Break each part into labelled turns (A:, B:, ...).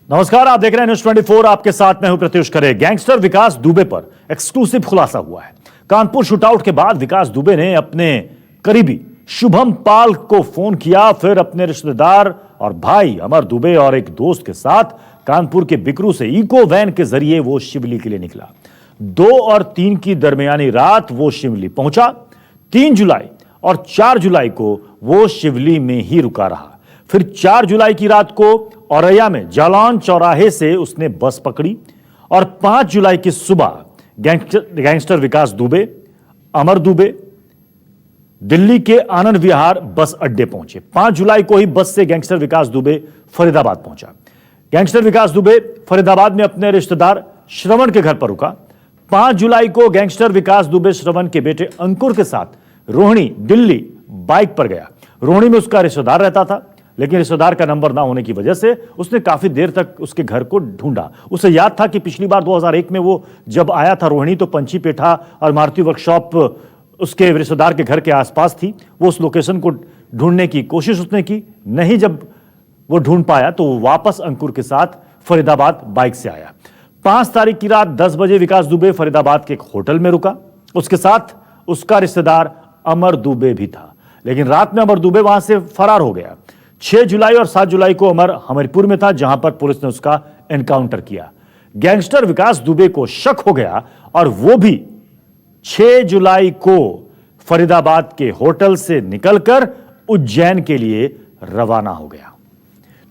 A: नमस्कार, आप देख रहे हैं न्यूज 24। आपके साथ मैं हूं प्रत्युष खरे। गैंगस्टर विकास दुबे पर एक्सक्लूसिव खुलासा हुआ है। कानपुर शूटआउट के बाद विकास दुबे ने अपने करीबी शुभम पाल को फोन किया, फिर अपने रिश्तेदार और भाई अमर दुबे और एक दोस्त के साथ कानपुर के बिकरू से इको वैन के जरिए वो शिवली के लिए निकला। 2 और 3 की दरमियानी रात वो शिवली पहुंचा। 3 जुलाई और 4 जुलाई को वो शिवली में ही रुका रहा। फिर 4 जुलाई की रात को औरैया में जालौन चौराहे से उसने बस पकड़ी और 5 जुलाई की सुबह गैंगस्टर विकास दुबे, अमर दुबे दिल्ली के आनंद विहार बस अड्डे पहुंचे। 5 जुलाई को ही बस से गैंगस्टर विकास दुबे फरीदाबाद पहुंचा। गैंगस्टर विकास दुबे फरीदाबाद में अपने रिश्तेदार श्रवण के घर पर रुका। 5 जुलाई को गैंगस्टर विकास दुबे श्रवण के बेटे अंकुर के साथ रोहिणी दिल्ली बाइक पर गया। रोहिणी में उसका रिश्तेदार रहता था, लेकिन रिश्तेदार का नंबर ना होने की वजह से उसने काफी देर तक उसके घर को ढूंढा। उसे याद था कि पिछली बार 2001 में वो जब आया था रोहिणी, तो पंची पेठा और मारुति वर्कशॉप उसके रिश्तेदार के घर के आसपास थी। वो उस लोकेशन को ढूंढने की कोशिश उसने की, नहीं जब वो ढूंढ पाया तो वो वापस अंकुर के साथ फरीदाबाद बाइक से आया। 5 तारीख की रात 10 बजे विकास दुबे फरीदाबाद के एक होटल में रुका। उसके साथ उसका रिश्तेदार अमर दुबे भी था, लेकिन रात में अमर दुबे वहां से फरार हो गया। 6 जुलाई और 7 जुलाई को अमर हमीरपुर में था, जहां पर पुलिस ने उसका एनकाउंटर किया। गैंगस्टर विकास दुबे को शक हो गया और वो भी 6 जुलाई को फरीदाबाद के होटल से निकलकर उज्जैन के लिए रवाना हो गया।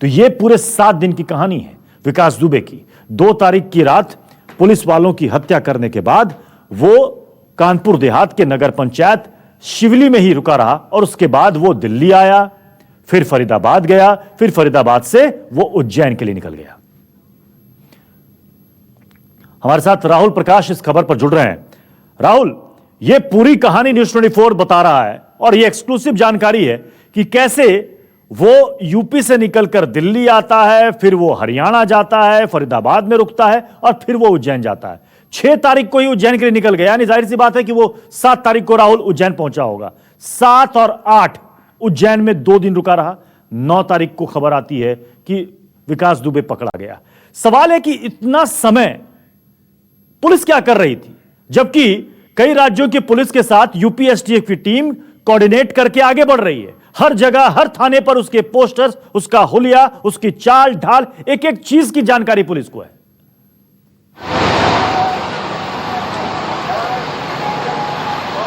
A: तो यह पूरे 7 दिन की कहानी है विकास दुबे की। 2 तारीख की रात पुलिस वालों की हत्या करने के बाद वो कानपुर देहात के नगर पंचायत शिवली में ही रुका रहा और उसके बाद वो दिल्ली आया, फिर फरीदाबाद गया, फिर फरीदाबाद से वो उज्जैन के लिए निकल गया। हमारे साथ राहुल प्रकाश इस खबर पर जुड़ रहे हैं। राहुल, ये पूरी कहानी न्यूज 24 बता रहा है और ये एक्सक्लूसिव जानकारी है कि कैसे वो यूपी से निकलकर दिल्ली आता है, फिर वो हरियाणा जाता है, फरीदाबाद में रुकता है और फिर वो उज्जैन जाता है। 6 तारीख को ही उज्जैन के लिए निकल गया, यानी जाहिर सी बात है कि वो 7 तारीख को राहुल उज्जैन पहुंचा होगा। 7 और 8 उज्जैन में 2 दिन रुका रहा। 9 तारीख को खबर आती है कि विकास दुबे पकड़ा गया। सवाल है कि इतना समय पुलिस क्या कर रही थी, जबकि कई राज्यों की पुलिस के साथ यूपी एसटीएफ की टीम कोऑर्डिनेट करके आगे बढ़ रही है। हर जगह, हर थाने पर उसके पोस्टर्स, उसका हुलिया, उसकी चाल ढाल, एक एक चीज की जानकारी पुलिस को है।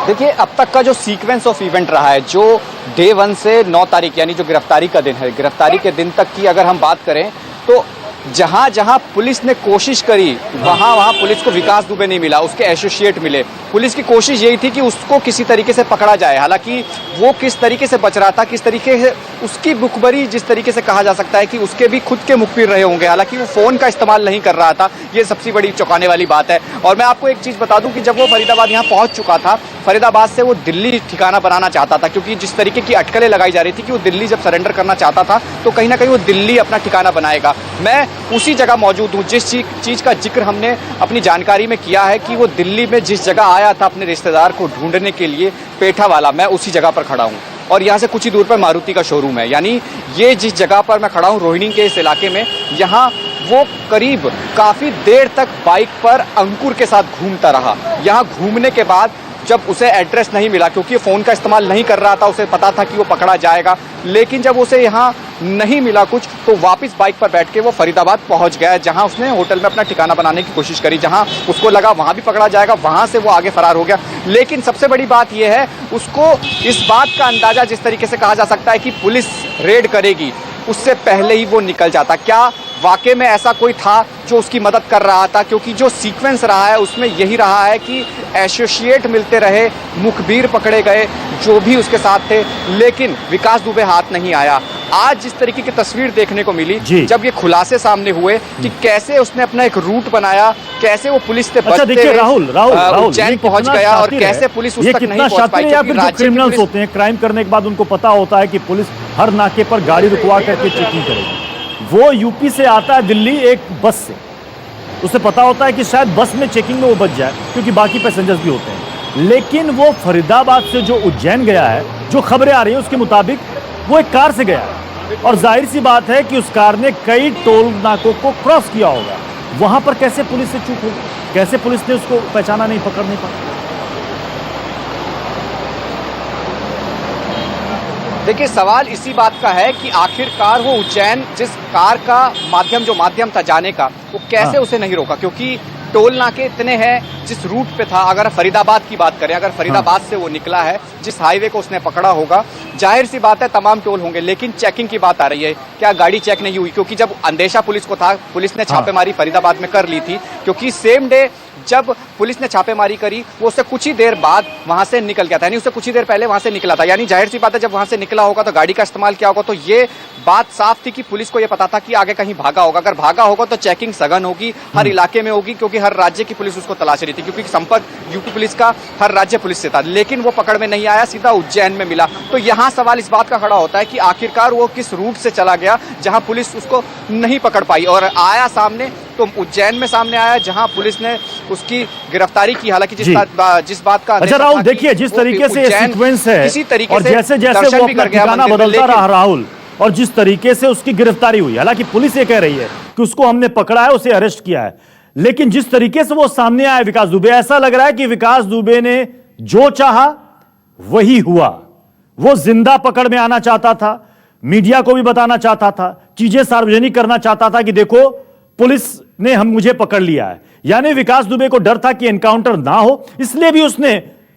B: देखिए, अब तक का जो सीक्वेंस ऑफ इवेंट रहा है, जो डे 1 से 9 तारीख यानी जो गिरफ्तारी का दिन है, गिरफ्तारी के दिन तक की अगर हम बात करें तो जहां जहां पुलिस ने कोशिश करी वहां पुलिस को विकास दुबे नहीं मिला, उसके एसोसिएट मिले। पुलिस की कोशिश यही थी कि उसको किसी तरीके से पकड़ा जाए। हालांकि वो किस तरीके से बच रहा था, किस तरीके से उसकी मुखबरी, जिस तरीके से कहा जा सकता है कि उसके भी खुद के मुखबिर रहे होंगे। हालांकि वो फोन का इस्तेमाल नहीं कर रहा था, ये सबसे बड़ी चौंकाने वाली बात है। और मैं आपको एक चीज बता दूं कि जब वो फरीदाबाद यहाँ पहुंच चुका था, फरीदाबाद से वो दिल्ली ठिकाना बनाना चाहता था, क्योंकि जिस तरीके की अटकलें लगाई जा रही थी कि वो दिल्ली जब सरेंडर करना चाहता था तो कहीं ना कहीं वो दिल्ली अपना ठिकाना बनाएगा। मैं उसी जगह मौजूद हूँ जिस चीज का जिक्र हमने अपनी जानकारी में किया है कि वो दिल्ली में जिस जगह आया था अपने रिश्तेदार को ढूंढने के लिए, पेठा वाला, मैं उसी जगह पर खड़ा हूँ। और यहाँ से कुछ ही दूर पर मारुति का शोरूम है। यानी ये जिस जगह पर मैं खड़ा हूँ रोहिणी के इस इलाके में, यहाँ वो करीब काफी देर तक बाइक पर अंकुर के साथ घूमता रहा। यहाँ घूमने के बाद जब उसे एड्रेस नहीं मिला, क्योंकि फ़ोन का इस्तेमाल नहीं कर रहा था, उसे पता था कि वो पकड़ा जाएगा, लेकिन जब उसे यहाँ नहीं मिला कुछ तो वापस बाइक पर बैठ के वो फरीदाबाद पहुँच गया, जहाँ उसने होटल में अपना ठिकाना बनाने की कोशिश करी। जहाँ उसको लगा वहाँ भी पकड़ा जाएगा, वहाँ से वो आगे फरार हो गया। लेकिन सबसे बड़ी बात यह है, उसको इस बात का अंदाज़ा, जिस तरीके से कहा जा सकता है कि पुलिस रेड करेगी, उससे पहले ही वो निकल जाता। क्या वाकई में ऐसा कोई था जो उसकी मदद कर रहा था? क्योंकि जो सीक्वेंस रहा है उसमें यही रहा है कि एसोसिएट मिलते रहे, मुखबिर पकड़े गए, जो भी उसके साथ थे, लेकिन विकास दुबे हाथ नहीं आया। आज जिस तरीके की तस्वीर देखने को मिली, जब ये खुलासे सामने हुए कि कैसे उसने अपना एक रूट बनाया, कैसे वो पुलिस से बचते
A: देखिए राहुल
B: उज्जैन पहुंच गया और कैसे पुलिस उस तक नहीं पहुंच पाई।
A: या फिर जो क्रिमिनल्स होते हैं, क्राइम करने के बाद उनको पता होता है कि पुलिस हर नाके पर गाड़ी रुकवा करके चेकिंग करेगी। वो यूपी से आता है दिल्ली एक बस से, उसे पता होता है कि शायद बस में चेकिंग में वो बच जाए, क्योंकि बाकी पैसेंजर्स भी होते हैं। लेकिन वो फरीदाबाद से जो उज्जैन गया है, जो खबरें आ रही हैं उसके मुताबिक वो एक कार से गया है। और जाहिर सी बात है कि उस कार ने कई टोल नाकों को क्रॉस किया होगा। वहां पर कैसे पुलिस से चूक होगी, कैसे पुलिस ने उसको पहचाना नहीं, पकड़ नहीं पाई?
B: देखिए, सवाल इसी बात का है कि आखिरकार वो उज्जैन जिस कार का माध्यम था जाने का, वो कैसे उसे नहीं रोका, क्योंकि टोल नाके इतने हैं जिस रूट पे था। अगर फरीदाबाद की बात करें, अगर फरीदाबाद से वो निकला है, जिस हाईवे को उसने पकड़ा होगा, जाहिर सी बात है तमाम टोल होंगे, लेकिन चेकिंग की बात आ रही है, क्या गाड़ी चेक नहीं हुई? क्योंकि जब अंदेशा पुलिस को था, पुलिस ने छापेमारी फरीदाबाद में कर ली थी, क्योंकि सेम डे जब पुलिस ने छापेमारी करी, वो उससे कुछ ही देर बाद वहां से निकल गया था, यानी उससे कुछ ही देर पहले वहां से निकला था। यानी जाहिर सी बात है जब वहां से निकला होगा तो गाड़ी का इस्तेमाल किया होगा, तो ये बात साफ थी कि पुलिस को ये पता था कि आगे कहीं भागा होगा। अगर भागा होगा तो चेकिंग सघन होगी, हर इलाके में होगी, क्योंकि हर राज्य की पुलिस उसको तलाश रही थी, क्योंकि संपर्क यूपी पुलिस का हर राज्य पुलिस से था। लेकिन वो पकड़ में नहीं आया, सीधा उज्जैन में मिला। तो यहाँ सवाल इस बात का खड़ा होता है कि आखिरकार वो किस रूट से चला गया जहां पुलिस उसको नहीं पकड़ पाई, और आया सामने तो उज्जैन में सामने आया, जहां पुलिस ने उसकी गिरफ्तारी की। हालांकि जिस बात का
A: अच्छा राहुल, देखिए जिस तरीके से ये सीक्वेंस है
B: इसी तरीके
A: और जैसे जैसे वो अपना ठिकाना बदलता रहा राहुल, और जिस तरीके से उसकी गिरफ्तारी हुई, हालांकि पुलिस ये कह रही है कि उसको हमने पकड़ा है, उसे अरेस्ट किया है, लेकिन जिस तरीके से वो सामने आया विकास दुबे, ऐसा लग रहा है कि विकास दुबे ने जो चाहा वही हुआ। वो जिंदा पकड़ में आना चाहता था, मीडिया को भी बताना चाहता था, चीजें सार्वजनिक करना चाहता था कि देखो पुलिस ने मुझे पकड़ लिया है। यानी विकास दुबे को डर था कि एनकाउंटर ना हो, इसलिए भी उसने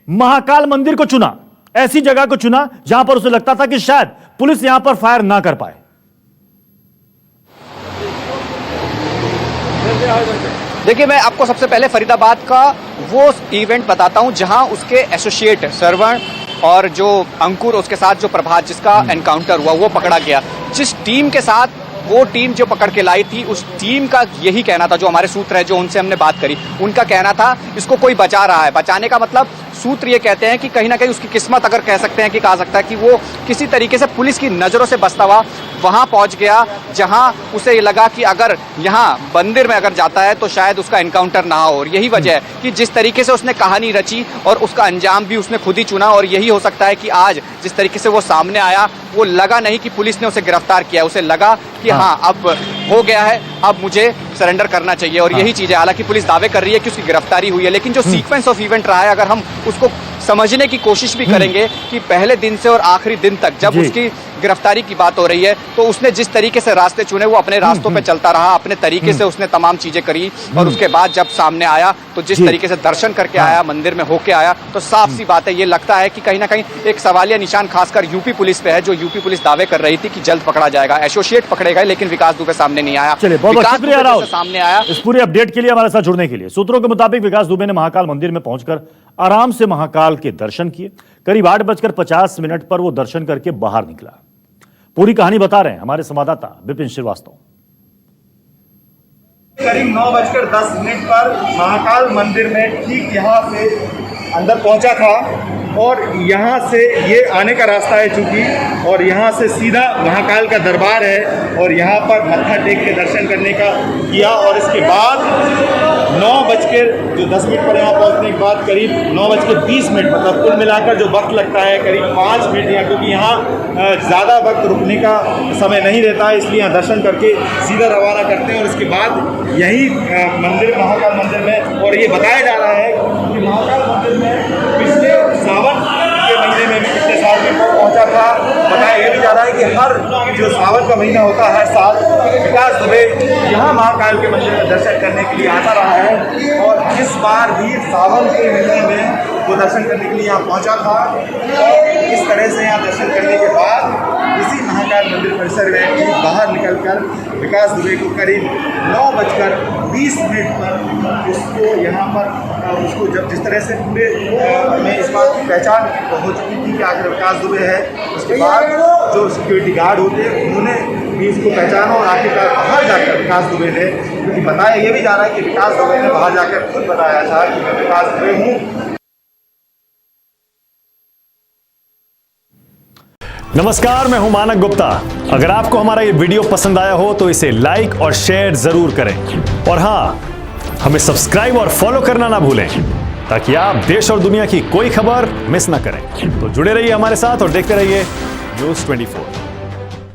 A: महाकाल मंदिर को चुना, ऐसी जगह को चुना जहां पर उसे लगता था कि शायद पुलिस यहां पर फायर ना कर पाए।
B: देखिए, मैं आपको सबसे पहले फरीदाबाद का वो इवेंट बताता हूं जहां उसके एसोसिएट श्रवण और जो अंकुर, उसके साथ जो प्रभात, जिसका एनकाउंटर हुआ, वो पकड़ा गया। जिस टीम के साथ वो टीम जो पकड़ के लाई थी, उस टीम का यही कहना था, जो हमारे सूत्र है, जो उनसे हमने बात करी, उनका कहना था इसको कोई बचा रहा है। बचाने का मतलब सूत्र ये कहते हैं कि कहीं ना कहीं उसकी किस्मत, अगर कह सकते हैं कि कहा सकता है कि वो किसी तरीके से पुलिस की नजरों से बचता हुआ वहां पहुंच गया जहां उसे लगा कि अगर यहां मंदिर में अगर जाता है तो शायद उसका एनकाउंटर ना हो। और यही वजह है कि जिस तरीके से उसने कहानी रची और उसका अंजाम भी उसने खुद ही चुना, और यही हो सकता है कि आज जिस तरीके से वो सामने आया, वो लगा नहीं कि पुलिस ने उसे गिरफ्तार किया, उसे लगा कि हाँ अब हो गया है, अब मुझे सरेंडर करना चाहिए। और यही चीज है, हालांकि पुलिस दावे कर रही है कि उसकी गिरफ्तारी हुई है, लेकिन जो सीक्वेंस ऑफ इवेंट रहा है, अगर हम उसको समझने की कोशिश भी करेंगे कि पहले दिन से और आखिरी दिन तक जब उसकी गिरफ्तारी की बात हो रही है, तो उसने जिस तरीके से रास्ते चुने, वो अपने रास्तों पे चलता रहा, अपने तरीके से उसने तमाम चीजें करी, और उसके बाद जब सामने आया तो जिस तरीके से दर्शन करके आया, मंदिर में होके आया, तो साफ सी बात है, ये लगता है कि कहीं ना कहीं एक सवालिया निशान खासकर यूपी पुलिस पे है, जो यूपी पुलिस दावे कर रही थी कि जल्द पकड़ा जाएगा, एसोसिएट पकड़े गए, लेकिन विकास दुबे सामने नहीं आया।
A: चलिए, बहुत बहुत शुक्रिया राहुल
B: सामने आया
A: इस पूरे अपडेट के लिए, हमारे साथ जुड़ने के लिए। सूत्रों के मुताबिक विकास दुबे ने महाकाल मंदिर में पहुंचकर आराम से महाकाल के दर्शन किए। करीब 8:50 पर वो दर्शन करके बाहर निकला। पूरी कहानी बता रहे हैं हमारे संवाददाता विपिन श्रीवास्तव।
C: करीब 9:10 पर महाकाल मंदिर में ठीक यहाँ से अंदर पहुंचा था, और यहाँ से ये आने का रास्ता है चूंकि, और यहाँ से सीधा महाकाल का दरबार है, और यहाँ पर मत्था टेक के दर्शन करने का किया। और इसके बाद 9:10 पर यहाँ पहुँचने के बाद करीब 9:20 मतलब कुल मिलाकर जो वक्त लगता है करीब 5 मिनट, यहाँ क्योंकि यहाँ ज़्यादा वक्त रुकने का समय नहीं रहता है, इसलिए यहाँ दर्शन करके सीधा रवाना करते हैं। और इसके बाद यही मंदिर, महाकाल मंदिर में, और ये बताया जा रहा है कि महाकाल मंदिर में पिछले सावन के महीने में भी पिछले साल में पहुंचा था। बताया यह भी जा रहा है कि हर जो सावन का महीना होता है, साल विकास दुबे यहाँ महाकाल के मंदिर में दर्शन करने के लिए आता रहा है, और इस बार भी सावन के महीने में वो दर्शन करने के लिए यहाँ पहुंचा था। और इस तरह से यहाँ दर्शन करने के बाद इसी महाकाल मंदिर परिसर में बाहर निकलकर विकास दुबे को करीब 9:20 पर उसको यहाँ पर उसको जब जिस तरह से पूरे में इस बात की पहचान हो चुकी थी कि आखिर विकास दुबे है, उसके बाद जो सिक्योरिटी गार्ड होते हैं उन्होंने भी इसको पहचाना, और आखिरकार बाहर जाकर विकास दुबे ने, क्योंकि बताया ये भी जा रहा है कि विकास दुबे ने बाहर जाकर खुद बताया था कि मैं विकास दुबे हूँ।
A: नमस्कार, मैं हूं मानक गुप्ता। अगर आपको हमारा ये वीडियो पसंद आया हो तो इसे लाइक और शेयर जरूर करें, और हां, हमें सब्सक्राइब और फॉलो करना ना भूलें ताकि आप देश और दुनिया की कोई खबर मिस ना करें। तो जुड़े रहिए हमारे साथ और देखते रहिए न्यूज़ 24।